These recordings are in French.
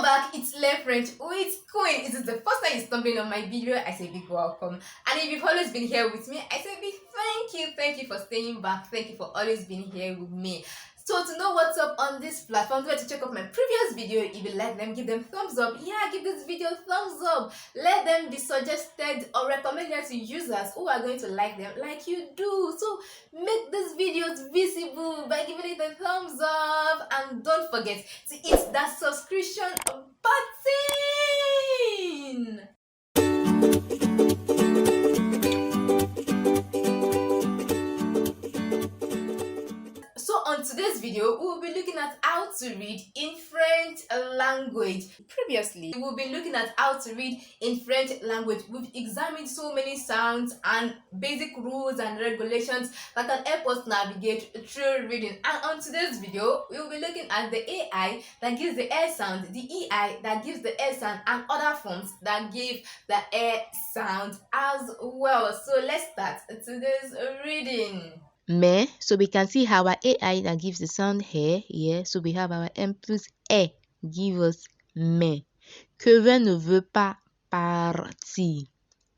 Welcome back, it's Le French with Queen. It is the first time you're stumbling on my video. I say big welcome. And if you've always been here with me, I say big thank you for staying back. Thank you for always being here with me. So to know what's up on this platform, go to check out my previous video. If you like them, give them thumbs up. Yeah, give this video thumbs up. Let them be suggested or recommended to users who are going to like them like you do. So make these videos visible by giving it a thumbs up, and don't forget to hit that subscription button. So on today's video, we will be looking at how to read in French language. Previously, we will be looking at how to read in French language. We've examined so many sounds and basic rules and regulations that can help us navigate through reading. And on today's video, we will be looking at the AI that gives the air sound, the EI that gives the air sound, and other forms that give the air sound as well. So let's start today's reading. Mais, so we can see our AI that gives the sound here. Yeah, so we have our M plus E give us mais. Kevin ne veut pas partir.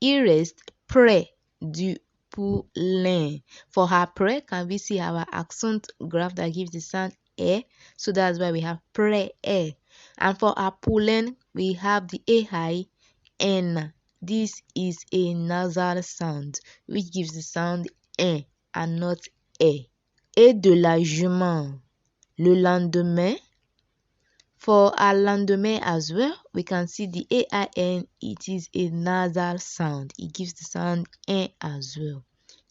Il reste près du poulain. For her près, can we see our accent graph that gives the sound E? So that's why we have près E. And for our poulain, we have the AI N. This is a nasal sound, which gives the sound E and not E. Et de la jument. Le lendemain. For our lendemain as well, we can see the AIN. It is a nasal sound. It gives the sound E as well.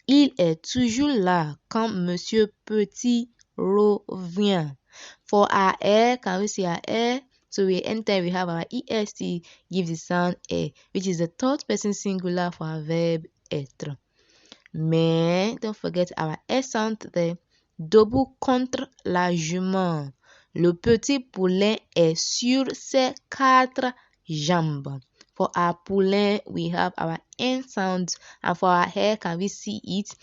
Il est toujours là quand Monsieur Petit revient. For our air, can we see our air? So anytime we have our EST, gives the sound E, which is the third person singular for our verb être. Mais don't forget our S sound there. Debout contre la jument. Le petit poulain est sur ses quatre jambes. For our poulain, we have our N sound, and for our hair, can we see it?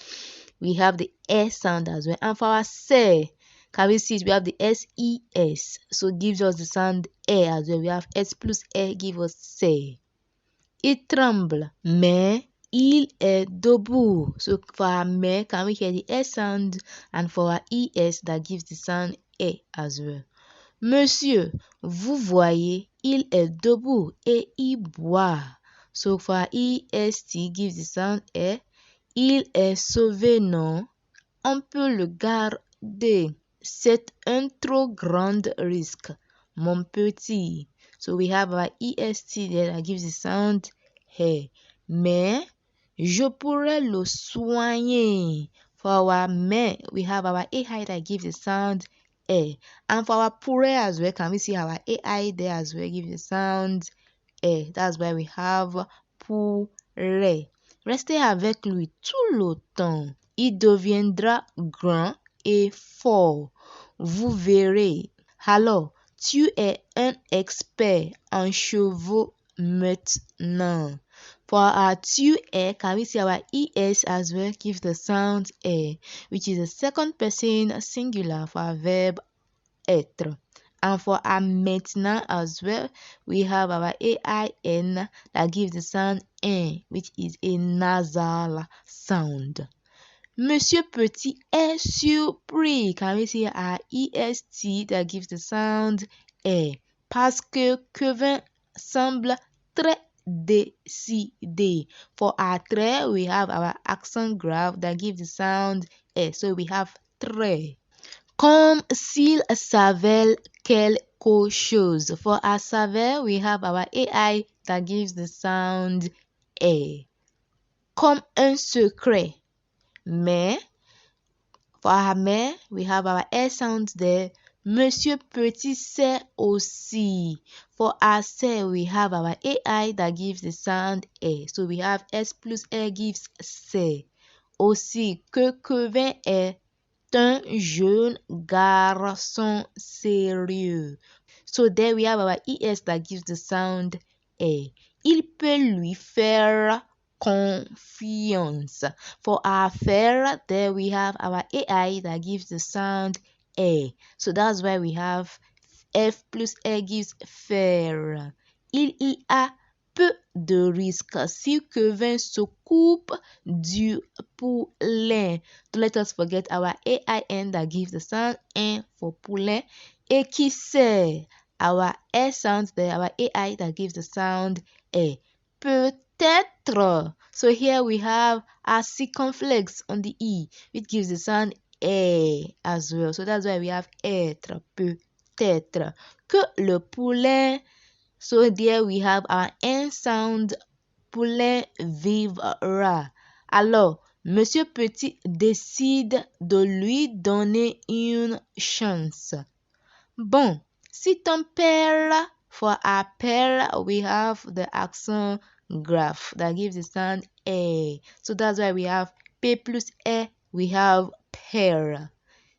We have the S sound as well. And for our se, can we see it? We have the SES, so it gives us the sound E as well. We have S plus E give us se. Il tremble, mais il est debout. So for our me, can we hear the S sound? And for our ES, that gives the sound E as well. Monsieur, vous voyez, il est debout et il boit. So for our EST, gives the sound E. Il est sauvé, non? On peut le garder. C'est un trop grand risque, mon petit. So we have our EST there that gives the sound E. Mais je pourrais le soigner. For our mais, we have our AI that gives the sound E. And for our pourrait as well, can we see our AI there as well gives the sound E. That's why we have pourrait. Restez avec lui tout le temps. Il deviendra grand et fort. Vous verrez. Alors, tu es un expert en chevaux maintenant. For our tu es, can we see our ES as well gives the sound E, which is the second person singular for our verb être. And for our maintenant as well, we have our AIN that gives the sound N, which is a nasal sound. Monsieur Petit est surpris. Can we see our EST that gives the sound E? Parce que Kevin semble très décidé. For our très, we have our accent graph that gives the sound E. So we have très. Comme s'il savait quelque chose. For our savait, we have our AI that gives the sound E. Comme un secret. Mais, for our mais, we have our S sound there. Monsieur Petit sait aussi. For our sait, we have our AI that gives the sound E. So we have S plus E gives sait. Aussi que Kevin est un jeune garçon sérieux. So there we have our ES that gives the sound E. Il peut lui faire confiance. For our faire, there we have our AI that gives the sound E. So that's why we have F plus R gives faire. Il y a peu de risques si Kevin s'occupe du poulain. So let us forget our AIN that gives the sound N for poulain. Et qui sait? Our S sounds there, our AI that gives the sound E. Peut-être. So here we have our circumflex on the E, which gives the sound E as well. So that's why we have être, peut-être. Que le poulain. So there we have our N sound, poulain vivra. Alors, Monsieur Petit décide de lui donner une chance. Bon, si ton père, for our père, we have the accent graph that gives the sound A. So that's why we have P plus E, we have père.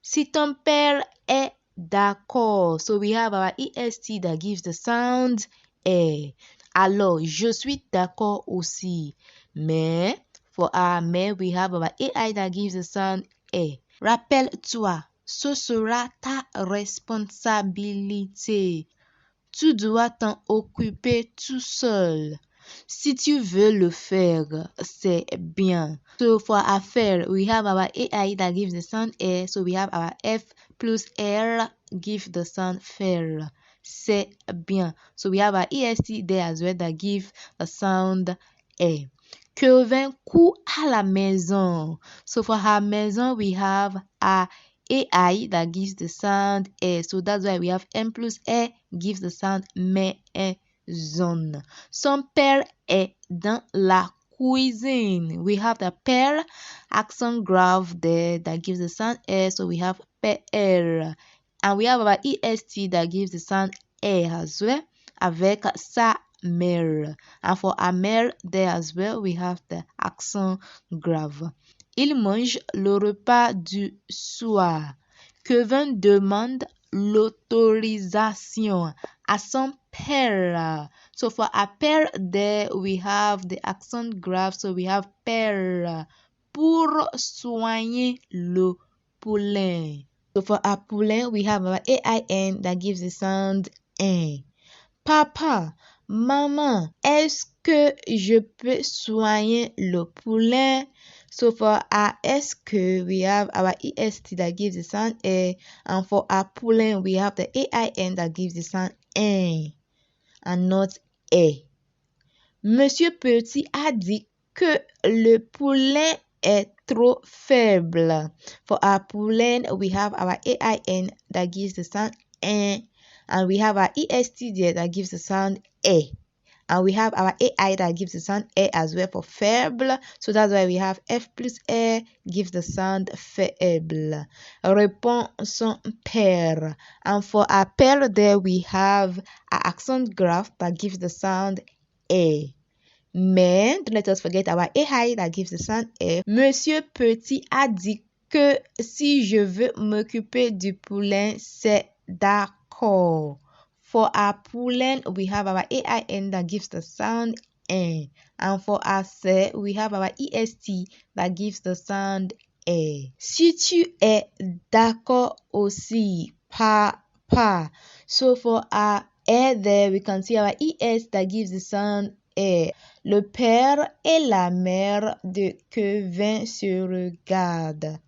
Si ton père est d'accord, so we have our EST that gives the sound E. Alors, je suis d'accord aussi. Mais, for our mais, we have our AI that gives the sound E. Rappelle-toi, ce sera ta responsabilité. Tu dois t'en occuper tout seul. Si tu veux le faire, c'est bien. So for our faire, we have our AI that gives the sound air. So we have our F plus R give the sound faire. C'est bien. So we have our EST there as well that give the sound air. Kevin court à la maison. So for her maison, we have our AI that gives the sound E. So that's why we have M plus E gives the sound maison. Son père est dans la cuisine. We have the père accent grave there that gives the sound E. So we have PR. And we have our EST that gives the sound E as well avec sa mère. And for our mère there as well, we have the accent grave. Il mange le repas du soir. Kevin demande l'autorisation à son père. So for our père there, we have the accent grave. So we have père pour soigner le poulain. So for our poulain, we have our AIN that gives the sound N. Papa, maman, est-ce que je peux soigner le poulain? So for our est-ce que, we have our EST that gives the sound E, and for our poulain, we have the AIN that gives the sound N, and not E. Monsieur Petit a dit que le poulain est trop faible. For our poulain, we have our AIN that gives the sound N, and we have our EST there that gives the sound E. And we have our AI that gives the sound E as well for faible. So that's why we have F plus E gives the sound faible. Répond son père. And for our père there, we have our accent graph that gives the sound E. Mais, don't let us forget our AI that gives the sound E. Monsieur Petit a dit que si je veux m'occuper du poulain, c'est d'accord. For our poulain, we have our AIN that gives the sound N. And for our C, we have our EST that gives the sound E. Si tu es d'accord aussi, papa. So for our E there, we can see our ES that gives the sound E. Le père et la mère de Kevin se regardent.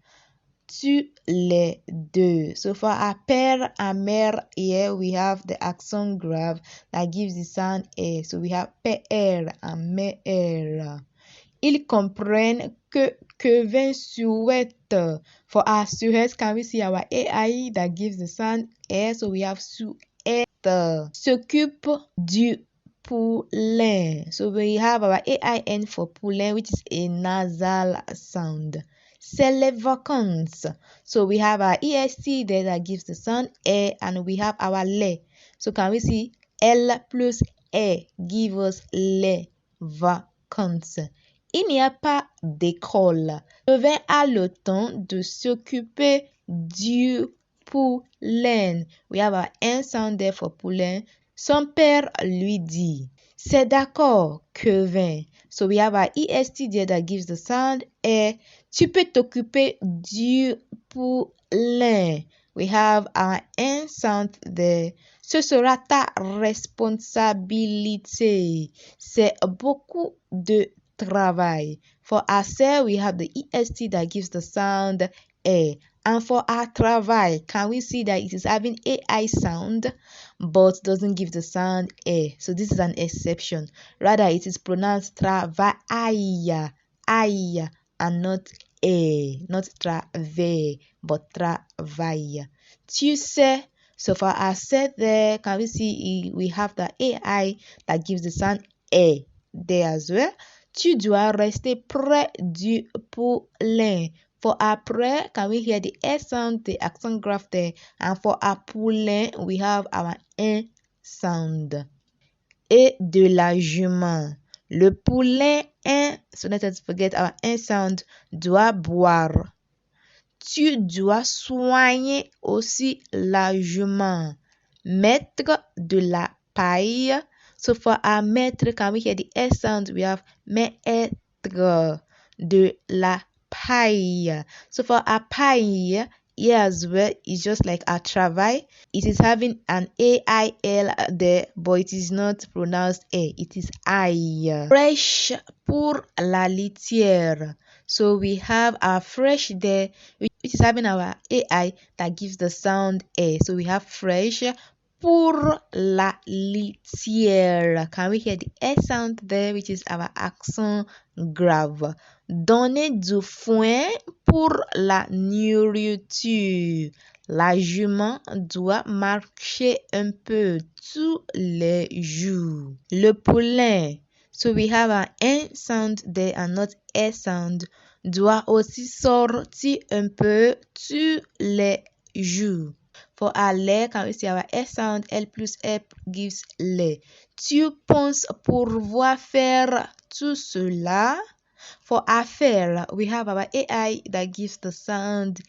Tu les deux. So for our père and mère, here we have the accent grave that gives the sound E. So we have père and mère. Ils comprennent que Kevin souhaite. For our souhaite, can we see our AI that gives the sound E? So we have souhaite. S'occupe du poulain. So we have our AIN for poulain, which is a nasal sound. C'est les vacances. So we have our EST there that gives the sound E, and we have our le. So can we see L plus E give us les vacances. Il n'y a pas d'école. Kevin a le temps de s'occuper du poulain. We have our N sound there for poulain. Son père lui dit, c'est d'accord, Kevin. So we have our EST there that gives the sound E. Tu peux t'occuper du poulain. We have our N sound there. Ce sera ta responsabilité. C'est beaucoup de travail. For ourselves, we have the est that gives the sound a. And for our travail, can we see that it is having AI sound but doesn't give the sound a? So this is an exception. Rather, it is pronounced travail, aïe, and not a, not travail, but travail. Tu sais. So for our set there, can we see we have the AI that gives the sound a there as well. Tu dois rester près du poulain. For our près, can we hear the S sound, the accent graph there? And for our poulain, we have our un sound. Et de la jument. Le poulain, so let us forget our un sound, doit boire. Tu dois soigner aussi la jument. Mettre de la paille. So for our mettre, can we hear the S sound? We have mettre de la paille. So for our paille, here as well, it's just like our travail. It is having an AIL there, but it is not pronounced A. It is I. Fresh pour la litière. So we have our fresh there, which is having our AI that gives the sound A. So we have fresh pour la litière. Can we hear the S sound there, which is our accent grave? Donner du foin pour la nourriture. La jument doit marcher un peu tous les jours. Le poulain. So we have an N sound there and not S sound. Doit aussi sortir un peu tous les jours. For our lait, can we see our S sound? L plus F gives lait. Tu penses pouvoir faire tout cela? For our faire, we have our AI that gives the sound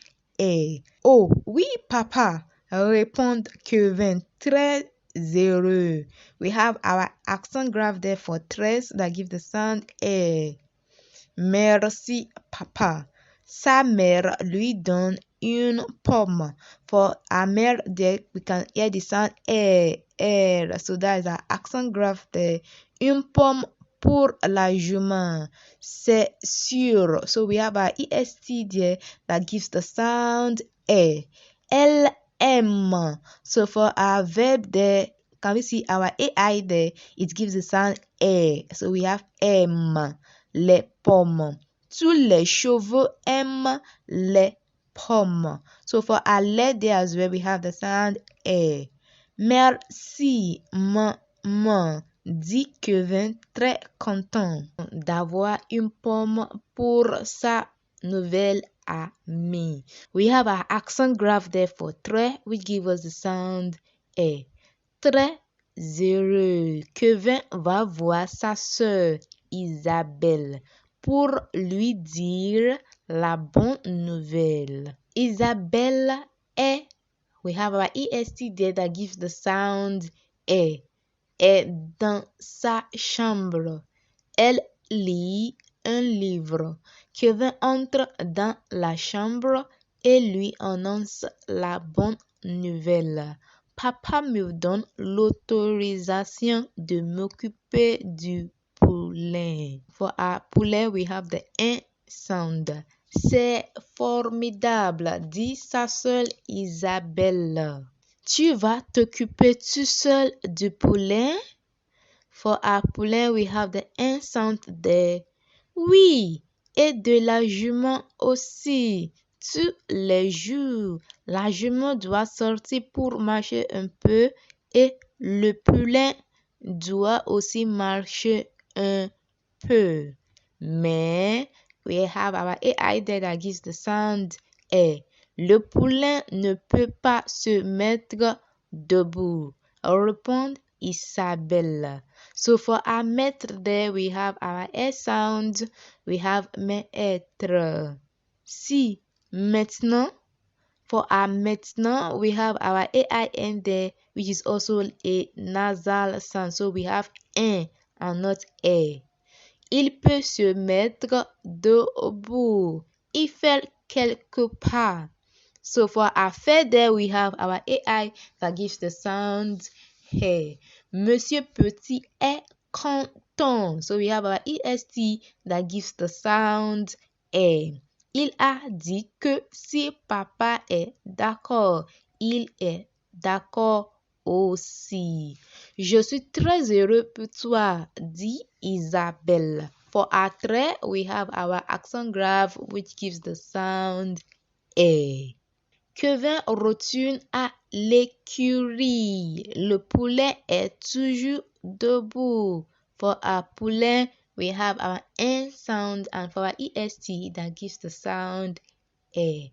A. Oh, oui, papa, répond Kevin. Très heureux. We have our accent graph there for très that gives the sound A. Merci, papa. Sa mère lui donne une pomme. For our mère there, we can hear the sound A, R. So that is our accent graph there. Une pomme pour la jument. C'est sûr. So we have our EST there that gives the sound A. Elle aime. So for our verb there, can we see our AI there? It gives the sound A. So we have aime. Les pommes. Tous les chevaux aiment les pommes. So for our let there as well, we have the sound A. Merci, maman, dit Kevin très content d'avoir une pomme pour sa nouvelle amie. We have our accent graph there for très, which gives us the sound A. Très heureux. Kevin va voir sa sœur Isabelle pour lui dire la bonne nouvelle. Isabelle est, we have our EST there that gives the sound est dans sa chambre. Elle lit un livre. Kevin entre dans la chambre et lui annonce la bonne nouvelle. Papa me donne l'autorisation de m'occuper du poulain. For our poulet, we have the un sound. C'est formidable, dit sa sœur Isabelle. Tu vas t'occuper tout seul du poulain? For our poulain, we have the un sound there. Oui, et de la jument aussi. Tous les jours, la jument doit sortir pour marcher un peu et le poulain doit aussi marcher un peu. Mais we have our AI there that gives the sound A. Le poulain ne peut pas se mettre debout. Répond Isabelle. So for our mettre there, we have our S sound. We have mettre. Si, maintenant. For our maintenant, we have our AIN there, which is also a nasal sound. So we have un and not a. Il peut se mettre debout. Il fait quelques pas. So for our faire there, we have our AI that gives the sound hey. Monsieur Petit est content. So we have our EST that gives the sound eh. Il a dit que si papa est d'accord, il est d'accord aussi. Je suis très heureux pour toi, dit Isabelle. For our très, we have our accent grave which gives the sound eh. Kevin retourne à l'écurie. Le poulet est toujours debout. For our poulet, we have our N sound, and for our EST that gives the sound E.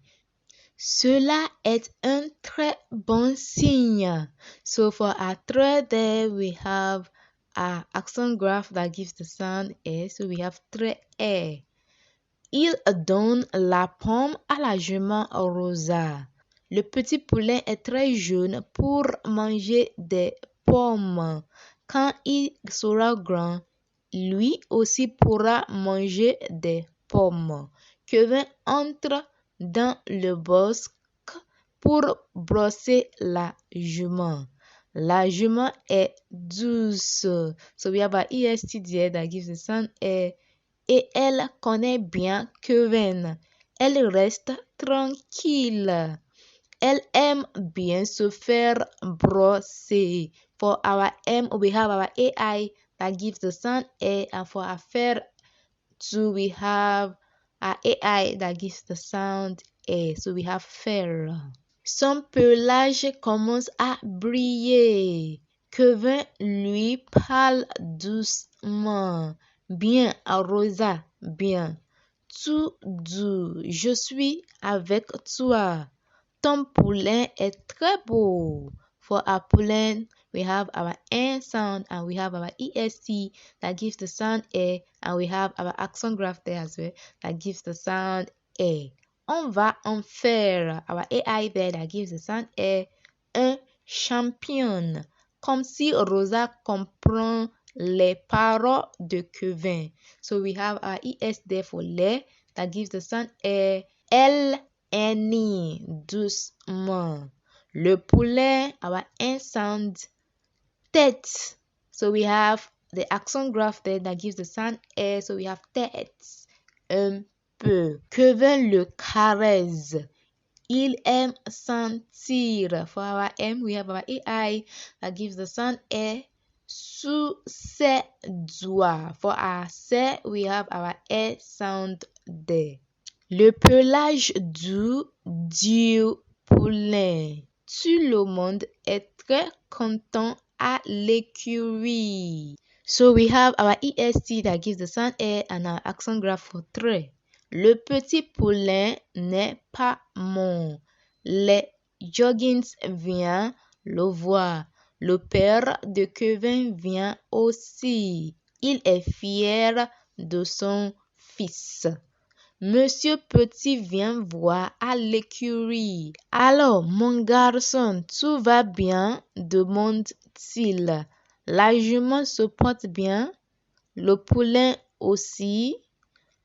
Cela est un très bon signe. So for our très there, we have our accent graph that gives the sound E. So we have très E. Il donne la pomme à la jument rosa. Le petit poulet est très jeune pour manger des pommes. Quand il sera grand, lui aussi pourra manger des pommes. Kevin entre dans le bosc pour brosser la jument. La jument est douce. So we have our EST there that gives the sound et elle connaît bien Kevin. Elle reste tranquille. Elle aime bien se faire brosser. For our M, we have our AI that gives the sound A, and for our faire too, we have our AI that gives the sound A. So we have faire. Son pelage commence à briller. Kevin lui parle doucement. Bien, Rosa, bien. Tout doux, je suis avec toi. Ton poulain est très beau. For our poulain, we have our N sound and we have our EST that gives the sound A, and we have our accent graph there as well that gives the sound A. On va en faire. Our AI there that gives the sound A, un champion. Comme si Rosa comprend les paroles de Kevin. So we have our ES there for les that gives the sound A. Elle Annie, doucement. Le poulet, our N sound, tête. So we have the accent graph there that gives the sound A. So we have tête, un peu. Kevin le caresse. Il aime sentir. For our M, we have our AI that gives the sound A. Sous ses doigts. For our C, we have our E sound there. Le pelage du poulain. Tout le monde est très content à l'écurie. So we have our EST that gives the sound A and our accent graph for très. Le petit poulain n'est pas mort. Les Joggins viennent le voir. Le père de Kevin vient aussi. Il est fier de son fils. Monsieur Petit vient voir à l'écurie. Alors, mon garçon, tout va bien? Demande-t-il. La jument se porte bien? Le poulain aussi?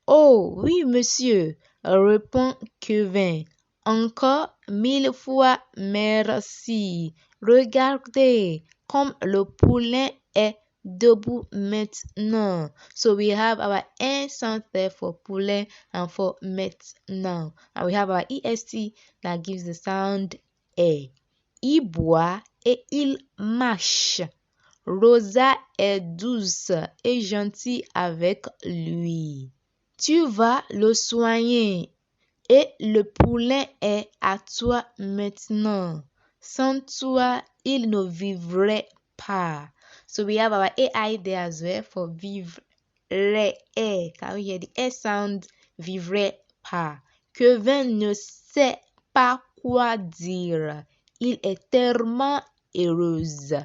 Oh, oui, monsieur, répond Kevin. Encore 1000 fois merci. Regardez comme le poulain est debout maintenant. So we have our N sound there for poulain and for maintenant. And we have our EST that gives the sound A. Il boit et il marche. Rosa est douce et gentille avec lui. Tu vas le soigner et le poulain est à toi maintenant. Sans toi, il ne vivrait pas. So we have our AI there as well for vivrait. Can we hear the S sound? Vivrait pas. Kevin ne sait pas quoi dire. Il est tellement heureuse.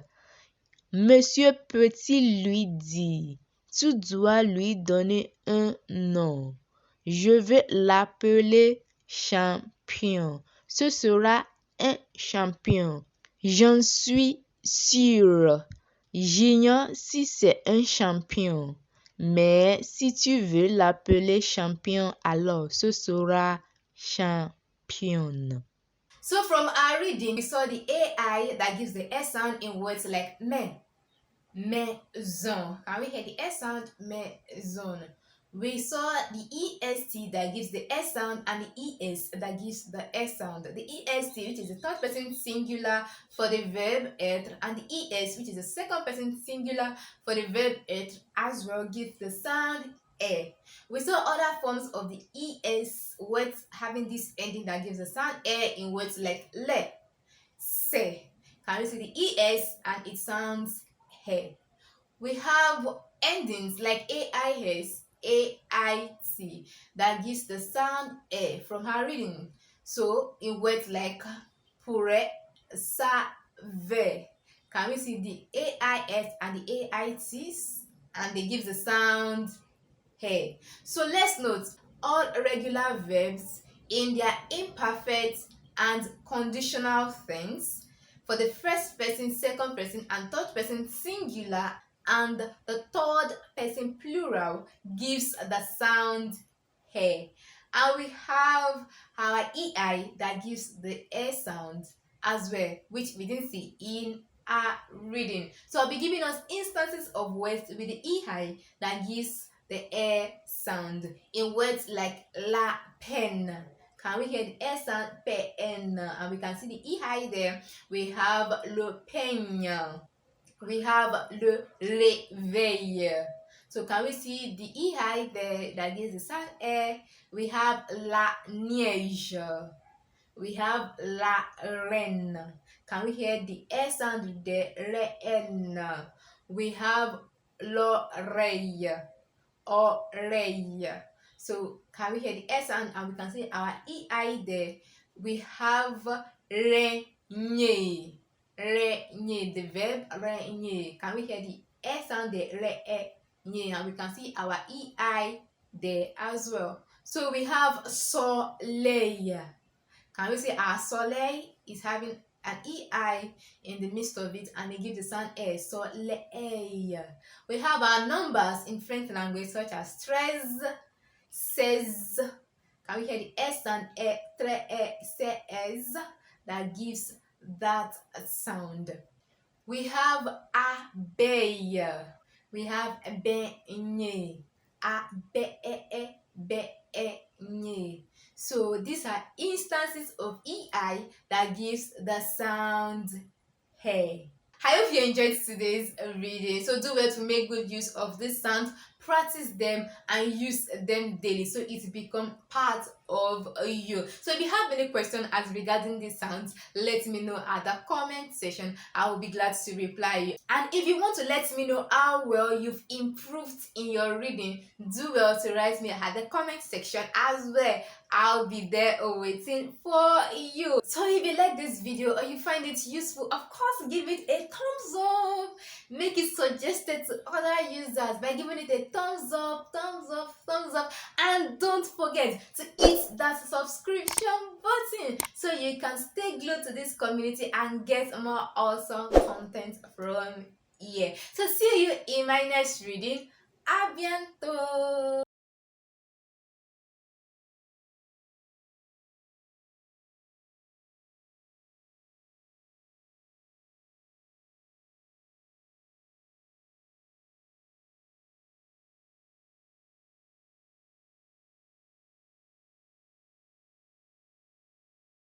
Monsieur Petit lui dit, tu dois lui donner un nom. Je vais l'appeler champion. Ce sera un champion. J'en suis sûre. J'ignore si c'est un champion. Mais si tu veux l'appeler champion, alors ce sera championne. So from our reading, we saw the AI that gives the S sound in words like maison. Can we hear the S sound? Maison. We saw the EST that gives the S sound and the ES that gives the S sound. The EST, which is the third person singular for the verb être, and the ES, which is the second person singular for the verb être, as well, gives the sound e. We saw other forms of the ES words having this ending that gives the sound e in words like le, se. Can we see the ES and it sounds he? We have endings like AIS, AIT that gives the sound e from her reading. So in words like pourrait, savait, can we see the AIS and the AITs, and they give the sound he? So let's note all regular verbs in their imperfect and conditional things for the first person, second person, and third person singular, and the third person plural gives the sound he. And we have our EI that gives the air sound as well, which we didn't see in our reading. So I'll be giving us instances of words with the EI that gives the air sound in words like la peine. Can we hear the air sound pen? And we can see the EI there. We have le peigne. We have le réveil. So can we see the EI there that gives the sound air? We have la neige. We have la reine. Can we hear the air sound with the reine? We have l'oreille. Oreille. So can we hear the S sound, and we can see our EI there. We have régner. Régner, the verb régner. Can we hear the S sound there? Régner, and we can see our EI there as well. So we have soleil. Can we see our soleil is having an EI in the midst of it, and it gives the sound A, soleil. We have our numbers in French language such as 13, 16. Can we hear the S sound? E, 16, that gives that sound. We have abeille. We have beignet. Beignet. So these are instances of EI that gives the sound he. I hope you enjoyed today's reading. So do well to make good use of these sounds, practice them, and use them daily so it become part of you. So if you have any question as regarding these sounds, let me know at the comment section. I will be glad to reply you. And if you want to let me know how well you've improved in your reading, do well to write me at the comment section as well. I'll be there waiting for you. So if you like this video or you find it useful, of course give it a thumbs up. Make it suggested to other users by giving it a thumbs up, and don't forget to hit that subscription button so you can stay glued to this community and get more awesome content from here. So see you in my next reading. A bientôt.